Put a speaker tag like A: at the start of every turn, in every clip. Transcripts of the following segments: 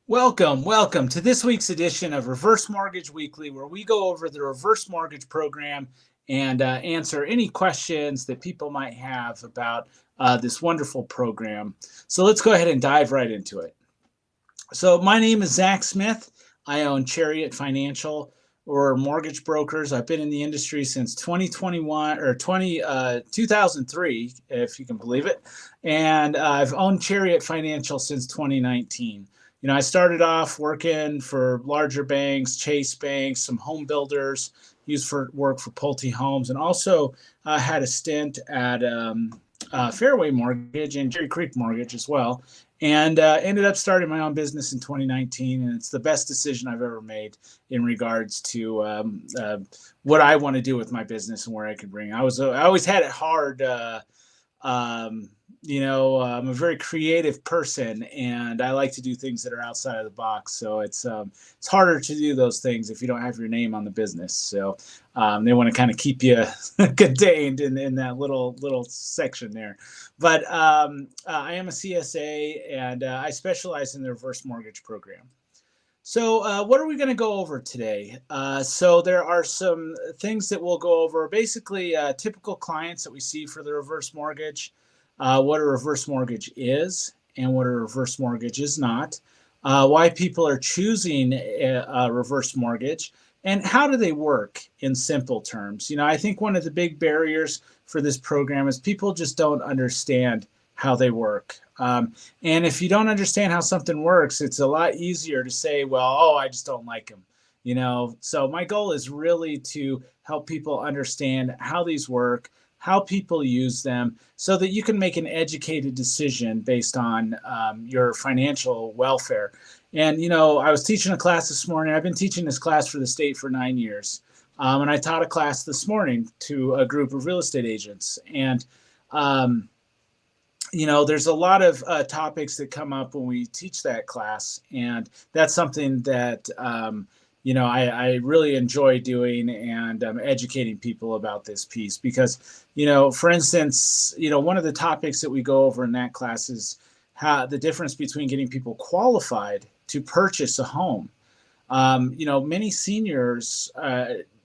A: Welcome to this week's edition of Reverse Mortgage Weekly, where we go over the reverse mortgage program and answer any questions that people might have about this wonderful program. So let's go ahead and dive right into it. So my name is Zach Smith. I own Chariot Financial or mortgage brokers. I've been in the industry since 2021 or 2003, if you can believe it. And I've owned Chariot Financial since 2019. I started off working for larger banks, Chase banks, some home builders, used for work for Pulte Homes, and also had a stint at Fairway Mortgage and Jerry Creek Mortgage as well. And ended up starting my own business in 2019, and it's the best decision I've ever made in regards to what I want to do with my business and where I can bring. I always had it hard. I'm a very creative person, and I like to do things that are outside of the box. So it's harder to do those things if you don't have your name on the business. So they want to kind of keep you contained in that little section there. But I am a CSA, and I specialize in the reverse mortgage program. So what are we going to go over today? So there are some things that we'll go over. Basically, typical clients that we see for the reverse mortgage, what a reverse mortgage is and what a reverse mortgage is not, why people are choosing a reverse mortgage, and how do they work in simple terms. I think one of the big barriers for this program is people just don't understand how they work. And if you don't understand how something works, it's a lot easier to say, well, I just don't like them. So my goal is really to help people understand how these work, how people use them, so that you can make an educated decision based on your financial welfare. And, I was teaching a class this morning. I've been teaching this class for the state for 9 years. And I taught a class this morning to a group of real estate agents. And, there's a lot of topics that come up when we teach that class. And that's something that, I really enjoy doing, and educating people about this piece because, for instance, one of the topics that we go over in that class is how the difference between getting people qualified to purchase a home. Many seniors,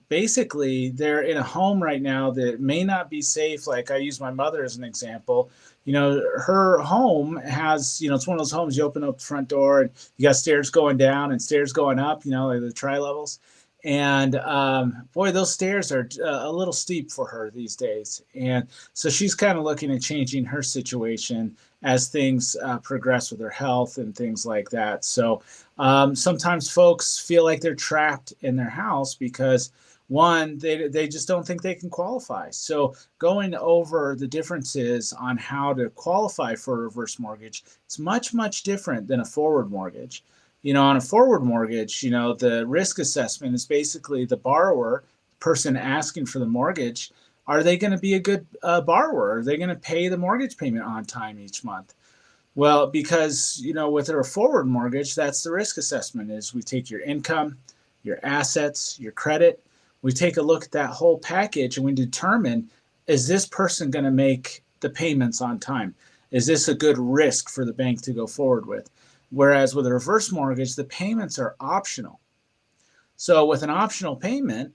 A: basically, they're in a home right now that may not be safe. Like I use my mother as an example. Her home has, it's one of those homes you open up the front door and you got stairs going down and stairs going up, like the tri-levels. And boy, those stairs are a little steep for her these days. And so she's kind of looking at changing her situation as things progress with her health and things like that. So sometimes folks feel like they're trapped in their house because one, they just don't think they can qualify. So going over the differences on how to qualify for a reverse mortgage, it's much, much different than a forward mortgage. On a forward mortgage, the risk assessment is basically the borrower, person asking for the mortgage, are they going to be a good borrower? Are they going to pay the mortgage payment on time each month? Well, because, with a forward mortgage, that's the risk assessment is we take your income, your assets, your credit. We take a look at that whole package and we determine, is this person going to make the payments on time? Is this a good risk for the bank to go forward with? Whereas with a reverse mortgage, the payments are optional. So with an optional payment,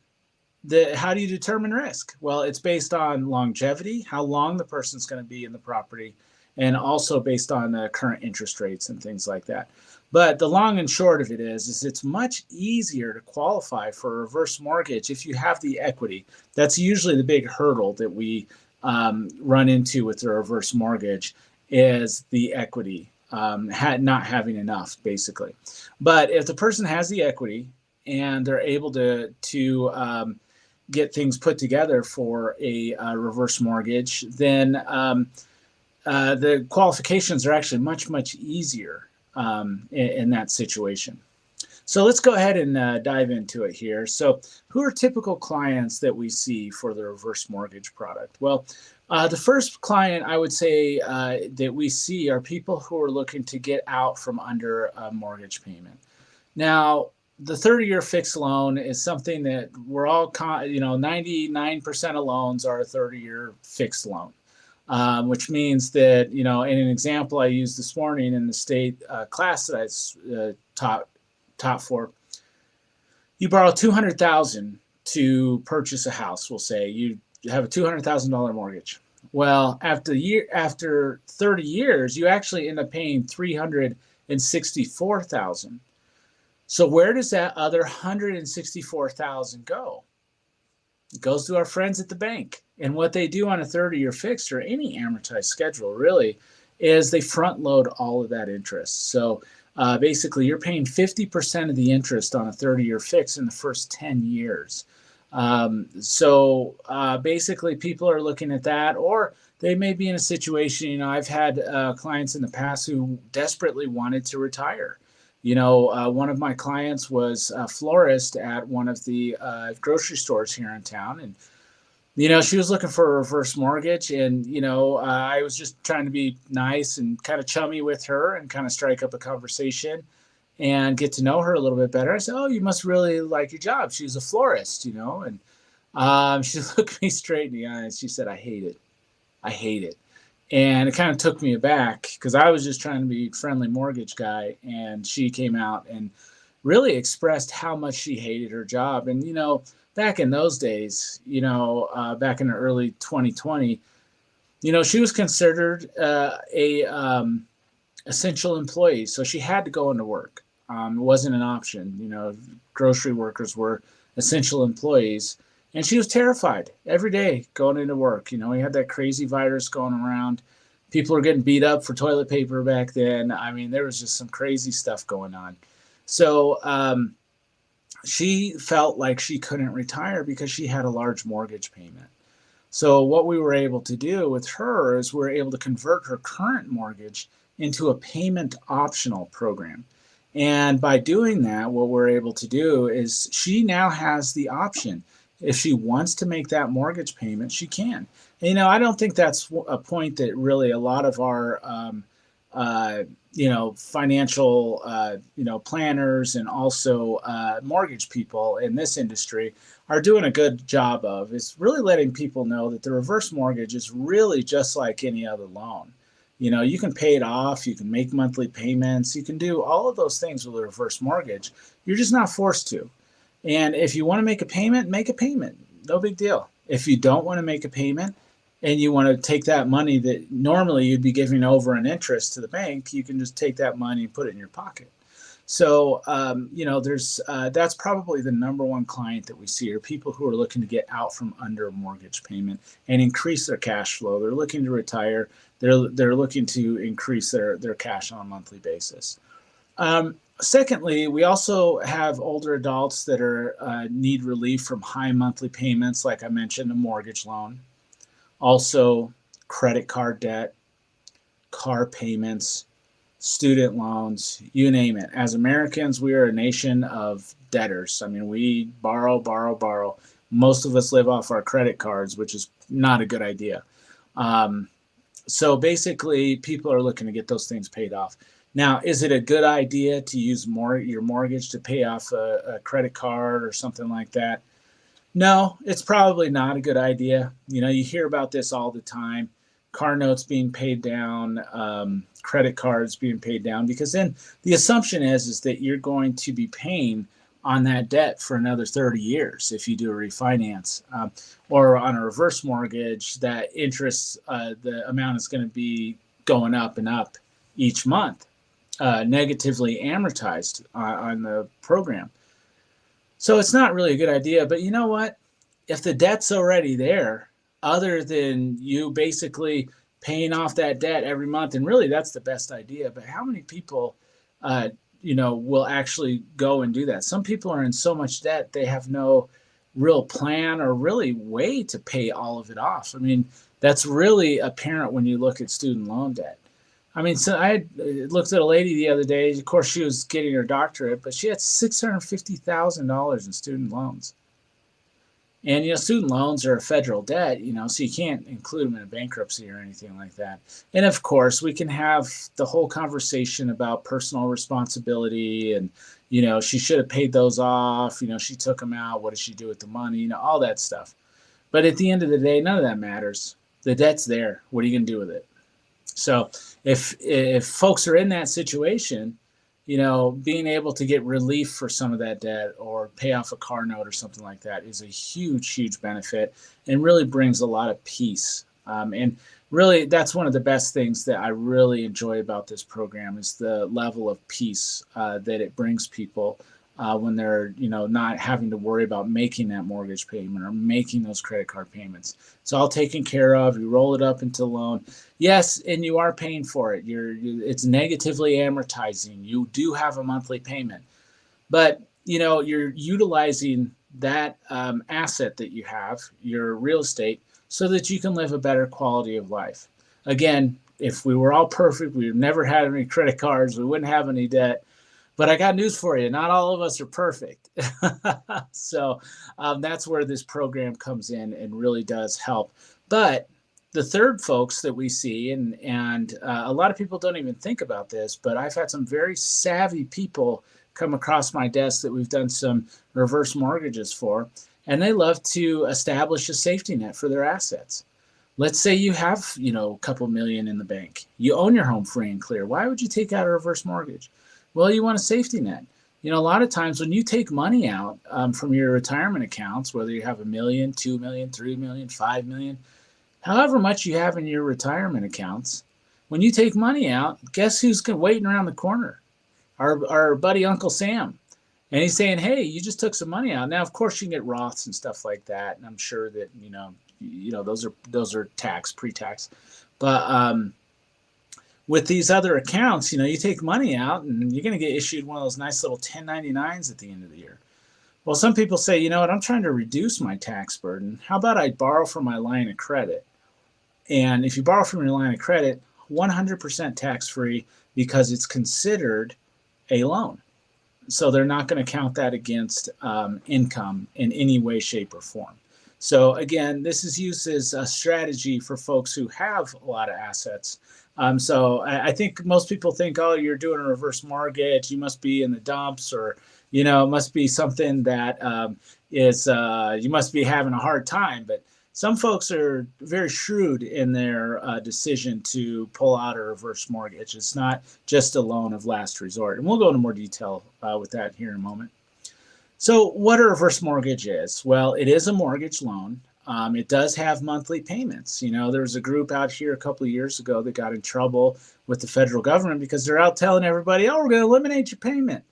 A: how do you determine risk? Well, it's based on longevity, how long the person's going to be in the property, and also based on the current interest rates and things like that. But the long and short of it is it's much easier to qualify for a reverse mortgage if you have the equity. That's usually the big hurdle that we run into with the reverse mortgage is the equity, not having enough, basically. But if the person has the equity and they're able to get things put together for a reverse mortgage, then the qualifications are actually much, much easier in that situation. So let's go ahead and dive into it here. So who are typical clients that we see for the reverse mortgage product? Well, the first client I would say that we see are people who are looking to get out from under a mortgage payment. Now, the 30-year fixed loan is something that we're all, 99% of loans are a 30-year fixed loan. which means that, in an example I used this morning in the state class that I taught for, you borrow $200,000 to purchase a house. We'll say you have a $200,000 mortgage. Well, after 30 years, you actually end up paying $364,000. So where does that other $164,000 go? It goes to our friends at the bank. And what they do on a 30-year fixed or any amortized schedule really is they front load all of that interest. So basically, you're paying 50% of the interest on a 30-year fix in the first 10 years. Basically, people are looking at that, or they may be in a situation. I've had clients in the past who desperately wanted to retire. One of my clients was a florist at one of the grocery stores here in town, and she was looking for a reverse mortgage, and I was just trying to be nice and kind of chummy with her and kind of strike up a conversation and get to know her a little bit better. I said, "Oh, you must really like your job." She was a florist, and she looked me straight in the eyes. She said, "I hate it. I hate it." And it kind of took me aback because I was just trying to be a friendly mortgage guy, and she came out and really expressed how much she hated her job. And back in those days, back in the early 2020, she was considered a essential employee, so she had to go into work. It wasn't an option. Grocery workers were essential employees. And she was terrified every day going into work. We had that crazy virus going around. People were getting beat up for toilet paper back then. I mean, there was just some crazy stuff going on. So she felt like she couldn't retire because she had a large mortgage payment. So what we were able to do with her is we were able to convert her current mortgage into a payment optional program. And by doing that, what we're able to do is she now has the option. If she wants to make that mortgage payment, she can. And, I don't think that's a point that really a lot of our, financial, planners and also mortgage people in this industry are doing a good job of, is really letting people know that the reverse mortgage is really just like any other loan. You can pay it off, you can make monthly payments, you can do all of those things with a reverse mortgage. You're just not forced to. And if you want to make a payment, make a payment. No big deal. If you don't want to make a payment and you want to take that money that normally you'd be giving over an interest to the bank, you can just take that money and put it in your pocket. So, that's probably the number one client that we see are people who are looking to get out from under a mortgage payment and increase their cash flow. They're looking to retire. They're looking to increase their cash on a monthly basis. Secondly, we also have older adults that need relief from high monthly payments, like I mentioned, a mortgage loan. Also, credit card debt, car payments, student loans, you name it. As Americans, we are a nation of debtors. I mean, we borrow, borrow, borrow. Most of us live off our credit cards, which is not a good idea. So basically, people are looking to get those things paid off. Now, is it a good idea to use your mortgage to pay off a credit card or something like that? No, it's probably not a good idea. You hear about this all the time. Car notes being paid down, credit cards being paid down, because then the assumption is that you're going to be paying on that debt for another 30 years if you do a refinance. Or on a reverse mortgage, that interest, the amount is going to be going up and up each month. Negatively amortized on the program. So it's not really a good idea, but you know what? If the debt's already there, other than you basically paying off that debt every month, and really that's the best idea, but how many people, will actually go and do that? Some people are in so much debt, they have no real plan or really way to pay all of it off. I mean, that's really apparent when you look at student loan debt. I mean, so I looked at a lady the other day. Of course, she was getting her doctorate, but she had $650,000 in student loans. And, student loans are a federal debt, so you can't include them in a bankruptcy or anything like that. And of course, we can have the whole conversation about personal responsibility and, she should have paid those off. She took them out. What did she do with the money? All that stuff. But at the end of the day, none of that matters. The debt's there. What are you going to do with it? So if folks are in that situation, being able to get relief for some of that debt or pay off a car note or something like that is a huge, huge benefit and really brings a lot of peace. And really, that's one of the best things that I really enjoy about this program is the level of peace that it brings people when they're, not having to worry about making that mortgage payment or making those credit card payments. It's all taken care of. You roll it up into loan. Yes, and you are paying for it. It's negatively amortizing. You do have a monthly payment, but you're utilizing that asset that you have, your real estate, so that you can live a better quality of life. Again, if we were all perfect, we would never have any credit cards, we wouldn't have any debt. But I got news for you. Not all of us are perfect. So that's where this program comes in and really does help. But the third folks that we see, and a lot of people don't even think about this, but I've had some very savvy people come across my desk that we've done some reverse mortgages for, and they love to establish a safety net for their assets. Let's say you have, a couple million in the bank. You own your home free and clear. Why would you take out a reverse mortgage? Well, you want a safety net. A lot of times when you take money out from your retirement accounts, whether you have $1 million, $2 million, $3 million, $5 million, however much you have in your retirement accounts, when you take money out, guess who's waiting around the corner? Our buddy Uncle Sam. And he's saying, hey, you just took some money out. Now, of course, you can get Roths and stuff like that. And I'm sure that, those are tax, pre-tax. But with these other accounts, you take money out and you're going to get issued one of those nice little 1099s at the end of the year. Well, some people say, I'm trying to reduce my tax burden. How about I borrow from my line of credit? And if you borrow from your line of credit, 100% tax-free because it's considered a loan. So they're not going to count that against income in any way, shape, or form. So again, this is used as a strategy for folks who have a lot of assets. So I think most people think, oh, you're doing a reverse mortgage, you must be in the dumps, or it must be something that you must be having a hard time. But some folks are very shrewd in their decision to pull out a reverse mortgage. It's not just a loan of last resort. And we'll go into more detail with that here in a moment. So what a reverse mortgage is? Well, it is a mortgage loan. It does have monthly payments. There was a group out here a couple of years ago that got in trouble with the federal government because they're out telling everybody, oh, we're going to eliminate your payment.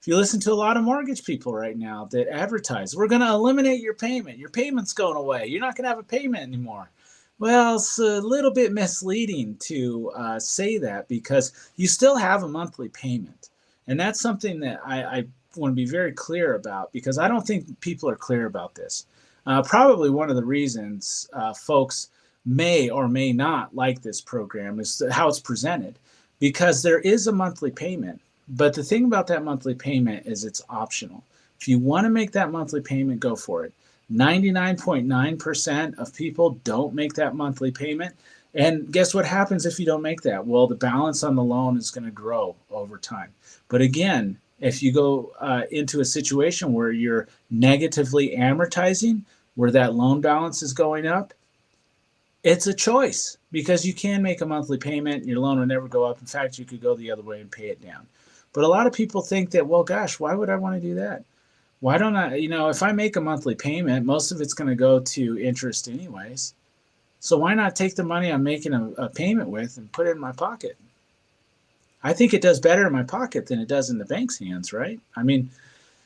A: If you listen to a lot of mortgage people right now that advertise, we're going to eliminate your payment. Your payment's going away. You're not going to have a payment anymore. Well, it's a little bit misleading to say that because you still have a monthly payment. And that's something that I want to be very clear about because I don't think people are clear about this. Probably one of the reasons folks may or may not like this program is how it's presented because there is a monthly payment. But the thing about that monthly payment is it's optional. If you want to make that monthly payment, go for it. 99.9% of people don't make that monthly payment. And guess what happens if you don't make that? Well, the balance on the loan is going to grow over time. But again, if you go into a situation where you're negatively amortizing, where that loan balance is going up, it's a choice because you can make a monthly payment. Your loan will never go up. In fact, you could go the other way and pay it down. But a lot of people think that, well, gosh, why would I want to do that? Why don't I, if I make a monthly payment, most of it's going to go to interest anyways. So why not take the money I'm making a payment with and put it in my pocket? I think it does better in my pocket than it does in the bank's hands, right? I mean,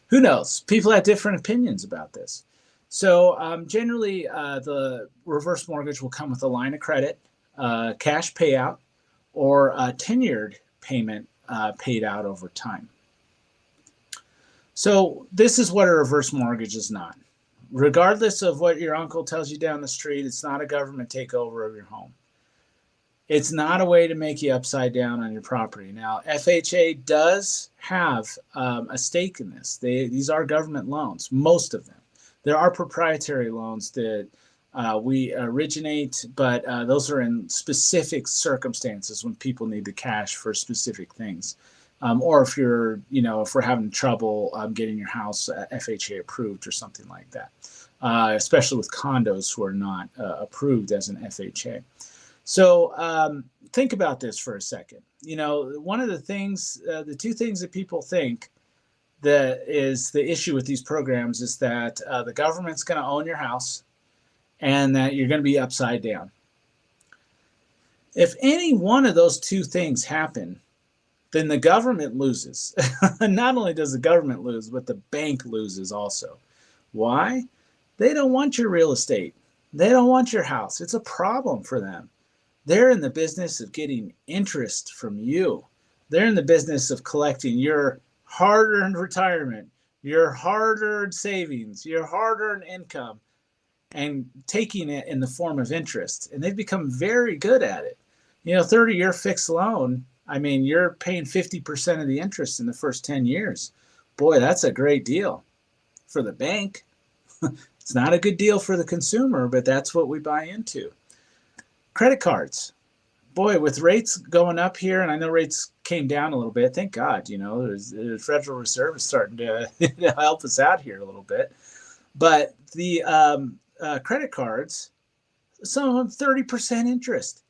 A: who knows? People have different opinions about this. So generally, the reverse mortgage will come with a line of credit, cash payout, or a tenured payment paid out over time. So this is what a reverse mortgage is not. Regardless of what your uncle tells you down the street, it's not a government takeover of your home. It's not a way to make you upside down on your property. Now, FHA does have a stake in this. These are government loans, most of them. There are proprietary loans that we originate, but those are in specific circumstances when people need the cash for specific things. Or if you're, if we're having trouble getting your house FHA approved or something like that. especially with condos who are not approved as an FHA. So think about this for a second. One of the things, the two things that people think that is the issue with these programs is that the government's going to own your house and that you're going to be upside down. If any one of those two things happen, then the government loses. Not only does the government lose, but the bank loses also. Why? They don't want your real estate. They don't want your house. It's a problem for them. They're in the business of getting interest from you. They're in the business of collecting your hard-earned retirement, your hard-earned savings, your hard-earned income, and taking it in the form of interest. And they've become very good at it. 30-year fixed loan, I mean, you're paying 50% of the interest in the first 10 years. Boy, that's a great deal for the bank. It's not a good deal for the consumer, but that's what we buy into. Credit cards. Boy, with rates going up here, and I know rates came down a little bit. Thank God, the Federal Reserve is starting to help us out here a little bit. But the credit cards, some of them 30% interest.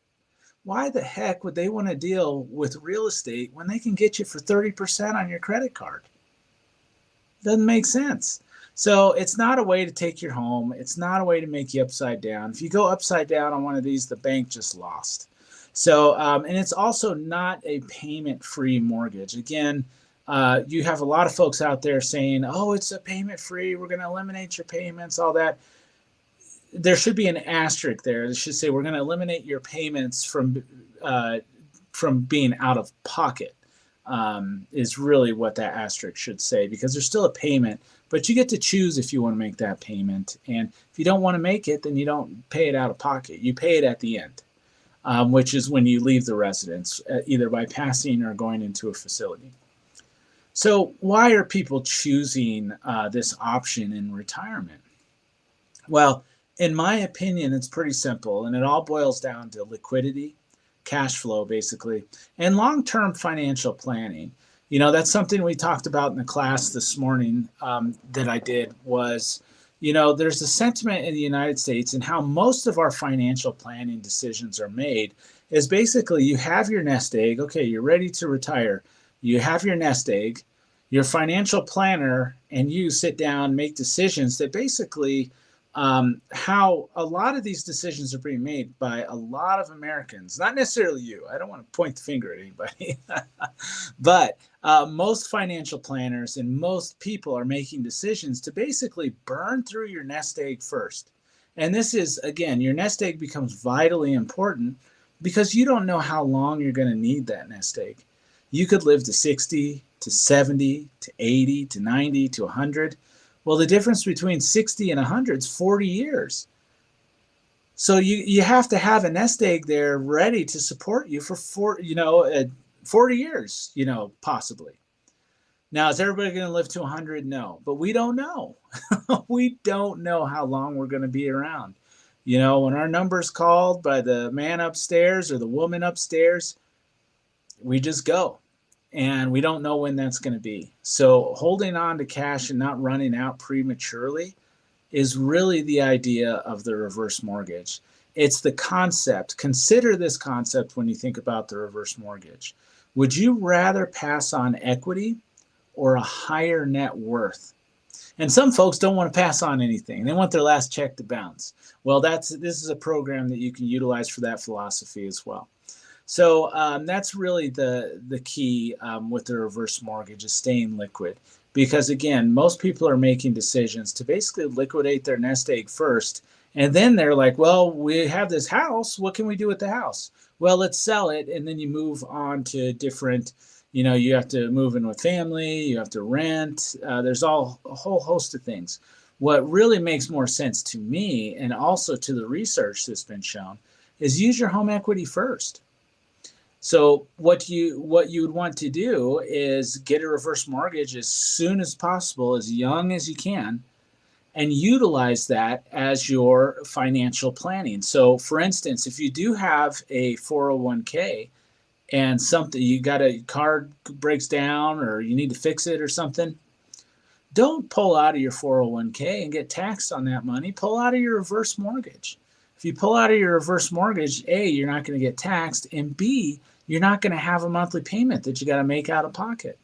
A: Why the heck would they want to deal with real estate when they can get you for 30% on your credit card? Doesn't make sense. So it's not a way to take your home. It's not a way to make you upside down. If you go upside down on one of these, the bank just lost. So, and it's also not a payment-free mortgage. Again, you have a lot of folks out there saying, oh, it's a payment-free, we're going to eliminate your payments, all that. There should be an asterisk there. It should say we're going to eliminate your payments from being out of pocket, is really what that asterisk should say, because there's still a payment, but you get to choose if you want to make that payment. And if you don't want to make it, then you don't pay it out of pocket. You pay it at the end, which is when you leave the residence, either by passing or going into a facility. So why are people choosing this option in retirement? Well, in my opinion, it's pretty simple, and it all boils down to liquidity, cash flow, basically, and long-term financial planning. That's something we talked about in the class this morning that I did was, there's a sentiment in the United States, and how most of our financial planning decisions are made is basically you have your nest egg. Okay, you're ready to retire. You have your nest egg. Your financial planner and you sit down, make decisions that basically how a lot of these decisions are being made by a lot of Americans, not necessarily you. I don't want to point the finger at anybody, but most financial planners and most people are making decisions to basically burn through your nest egg first. And this is, again, your nest egg becomes vitally important because you don't know how long you're going to need that nest egg. You could live to 60, to 70, to 80, to 90, to 100. Well, the difference between 60 and 100 is 40 years. So you have to have a nest egg there ready to support you for 40 years, possibly. Now, is everybody going to live to 100? No, but we don't know. We don't know how long we're going to be around. When our number's called by the man upstairs or the woman upstairs, we just go. And we don't know when that's going to be. So holding on to cash and not running out prematurely is really the idea of the reverse mortgage. It's the concept. Consider this concept when you think about the reverse mortgage. Would you rather pass on equity or a higher net worth? And some folks don't want to pass on anything. They want their last check to bounce. Well, this is a program that you can utilize for that philosophy as well. So that's really the key with the reverse mortgage is staying liquid. Because again, most people are making decisions to basically liquidate their nest egg first. And then they're like, well, we have this house. What can we do with the house? Well, let's sell it. And then you move on to different, you have to move in with family. You have to rent. There's a whole host of things. What really makes more sense to me, and also to the research that's been shown, is use your home equity first. So what you would want to do is get a reverse mortgage as soon as possible, as young as you can, and utilize that as your financial planning. So for instance, if you do have a 401k and something, you got a card breaks down or you need to fix it or something, Don't pull out of your 401k and get taxed on that money. Pull out of your reverse mortgage. If you pull out of your reverse mortgage, A, you're not going to get taxed, and B, you're not going to have a monthly payment that you got to make out of pocket.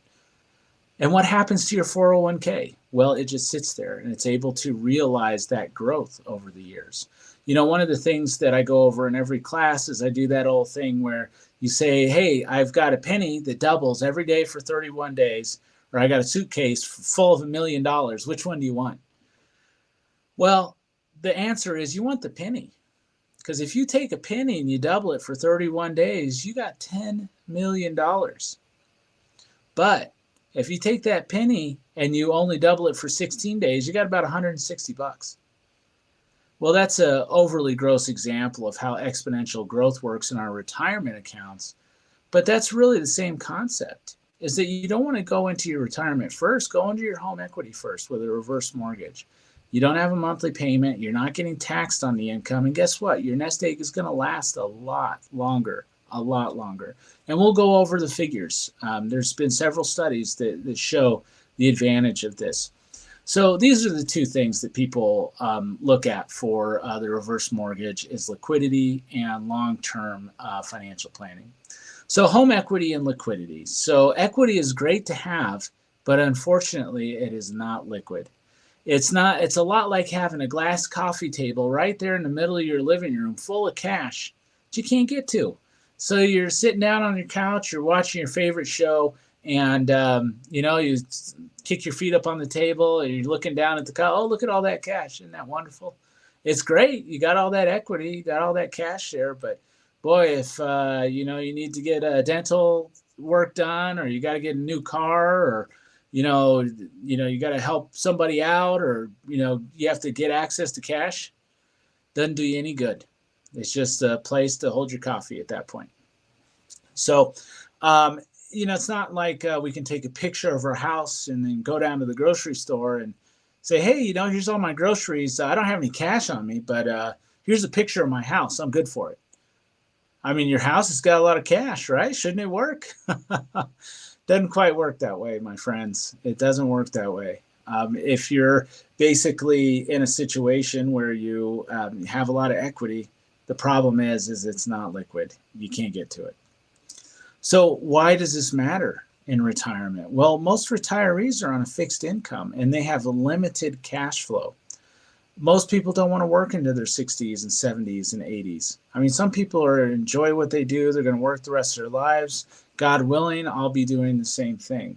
A: And what happens to your 401k? Well, it just sits there and it's able to realize that growth over the years. One of the things that I go over in every class is I do that old thing where you say, hey, I've got a penny that doubles every day for 31 days, or I got a suitcase full of $1 million. Which one do you want? Well, the answer is you want the penny. Because if you take a penny and you double it for 31 days, you got $10 million. But if you take that penny and you only double it for 16 days, you got about $160. Well, that's an overly gross example of how exponential growth works in our retirement accounts. But that's really the same concept, is that you don't want to go into your retirement first. Go into your home equity first with a reverse mortgage. You don't have a monthly payment. You're not getting taxed on the income. And guess what? Your nest egg is going to last a lot longer. And we'll go over the figures. There's been several studies that show the advantage of this. So these are the two things that people look at for the reverse mortgage is liquidity and long-term financial planning. So home equity and liquidity. So equity is great to have, but unfortunately it is not liquid. It's a lot like having a glass coffee table right there in the middle of your living room full of cash that you can't get to. So you're sitting down on your couch, you're watching your favorite show, and you kick your feet up on the table, and you're looking down at the couch. Oh, look at all that cash! Isn't that wonderful? It's great. You got all that equity, you got all that cash there. But boy, if you need to get a dental work done, or you got to get a new car, or you got to help somebody out, or you have to get access to cash, doesn't do you any good. It's just a place to hold your coffee at that point. So, it's not like we can take a picture of our house and then go down to the grocery store and say, hey, here's all my groceries. I don't have any cash on me, but here's a picture of my house. I'm good for it. I mean, your house has got a lot of cash, right? Shouldn't it work? Doesn't quite work that way, my friends. It doesn't work that way. If you're basically in a situation where you have a lot of equity, the problem is it's not liquid. You can't get to it. So why does this matter in retirement? Well, most retirees are on a fixed income and they have a limited cash flow. Most people don't want to work into their 60s and 70s and 80s. I mean, some people enjoy what they do. They're going to work the rest of their lives. God willing, I'll be doing the same thing.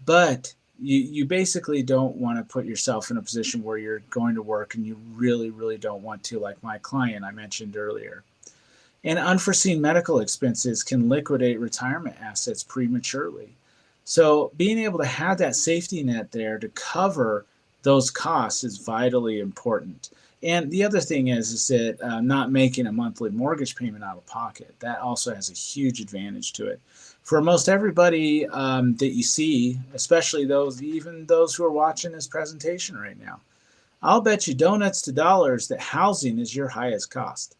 A: But you basically don't want to put yourself in a position where you're going to work and you really, really don't want to, like my client I mentioned earlier. And unforeseen medical expenses can liquidate retirement assets prematurely. So being able to have that safety net there to cover those costs is vitally important. And the other thing is that not making a monthly mortgage payment out of pocket, that also has a huge advantage to it. For most everybody that you see, especially even those who are watching this presentation right now, I'll bet you donuts to dollars that housing is your highest cost,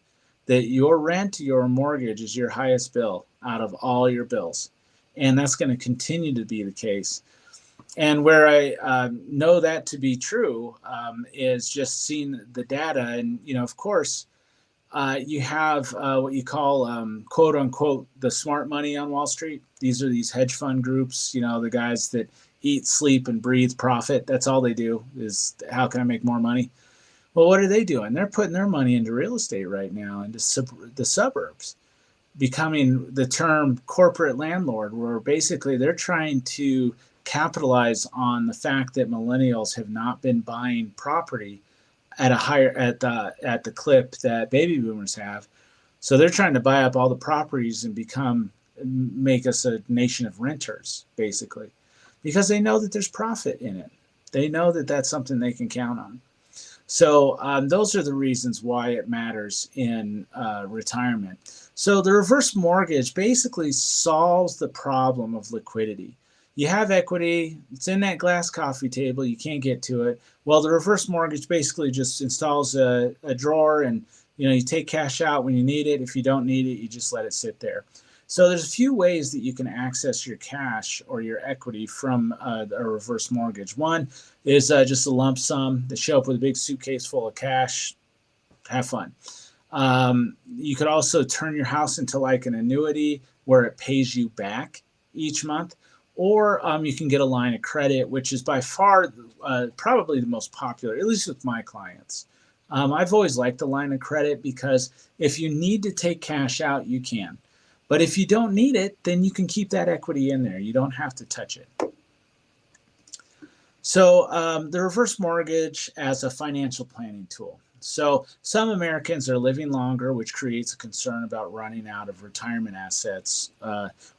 A: that your rent, your mortgage is your highest bill out of all your bills. And that's going to continue to be the case. And where I know that to be true is just seeing the data. And, of course, you have what you call, quote unquote, the smart money on Wall Street. These are these hedge fund groups, the guys that eat, sleep, and breathe profit. That's all they do is how can I make more money? Well, what are they doing? They're putting their money into real estate right now, into the suburbs, becoming the term corporate landlord, where basically they're trying to capitalize on the fact that millennials have not been buying property at the clip that baby boomers have. So they're trying to buy up all the properties and make us a nation of renters, basically, because they know that there's profit in it. They know that that's something they can count on. So those are the reasons why it matters in retirement. So the reverse mortgage basically solves the problem of liquidity. You have equity, it's in that glass coffee table, you can't get to it. Well, the reverse mortgage basically just installs a drawer, and you take cash out when you need it. If you don't need it, you just let it sit there. So there's a few ways that you can access your cash or your equity from a reverse mortgage. One is just a lump sum. They show up with a big suitcase full of cash. Have fun. You could also turn your house into like an annuity where it pays you back each month, or you can get a line of credit, which is by far probably the most popular, at least with my clients. I've always liked the line of credit because if you need to take cash out, you can. But if you don't need it, then you can keep that equity in there. You don't have to touch it. So the reverse mortgage as a financial planning tool. So some Americans are living longer, which creates a concern about running out of retirement assets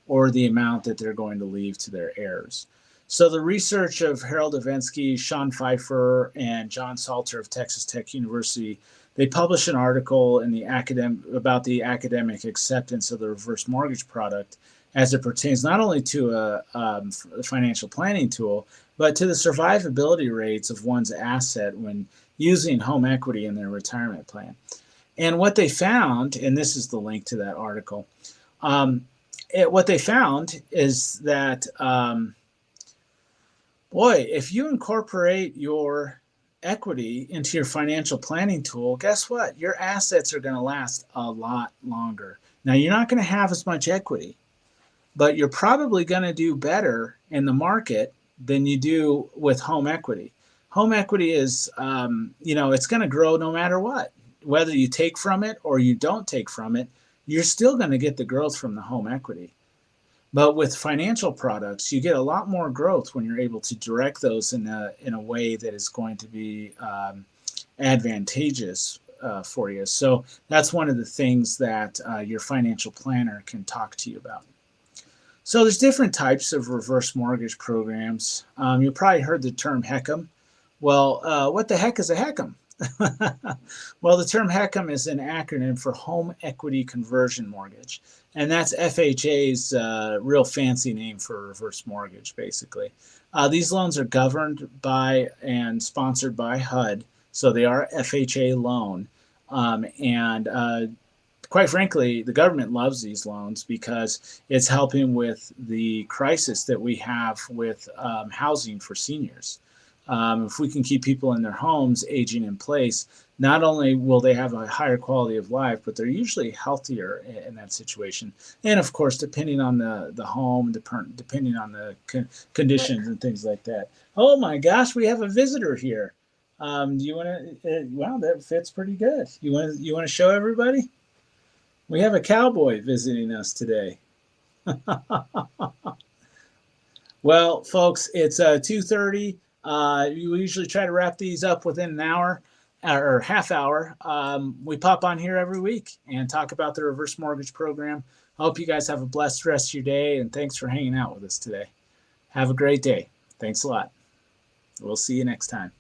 A: or the amount that they're going to leave to their heirs. So the research of Harold Avensky, Sean Pfeiffer, and John Salter of Texas Tech University, they published an article in the about the academic acceptance of the reverse mortgage product as it pertains not only to a financial planning tool, but to the survivability rates of one's asset when using home equity in their retirement plan. And what they found, and this is the link to that article, what they found is that, boy, if you incorporate your equity into your financial planning tool, guess what? Your assets are going to last a lot longer. Now, you're not going to have as much equity, but you're probably going to do better in the market than you do with home equity. Home equity is, it's going to grow no matter what. Whether you take from it or you don't take from it, you're still going to get the growth from the home equity. But with financial products, you get a lot more growth when you're able to direct those in a way that is going to be advantageous for you. So that's one of the things that your financial planner can talk to you about. So there's different types of reverse mortgage programs. You probably heard the term HECM. Well, what the heck is a HECM? Well, the term HECM is an acronym for Home Equity Conversion Mortgage. And that's FHA's real fancy name for reverse mortgage, basically. These loans are governed by and sponsored by HUD, so they are FHA loan. Quite frankly, the government loves these loans because it's helping with the crisis that we have with housing for seniors. If we can keep people in their homes aging in place, not only will they have a higher quality of life, but they're usually healthier in that situation. And of course, depending on the home, depending on the conditions and things like that. Oh my gosh, we have a visitor here. Do you want to? Wow, that fits pretty good. You want to show everybody? We have a cowboy visiting us today. Well, folks, it's 2:30. We usually try to wrap these up within an hour or half hour. We pop on here every week and talk about the reverse mortgage program. I hope you guys have a blessed rest of your day, and thanks for hanging out with us today. Have a great day. Thanks a lot. We'll see you next time.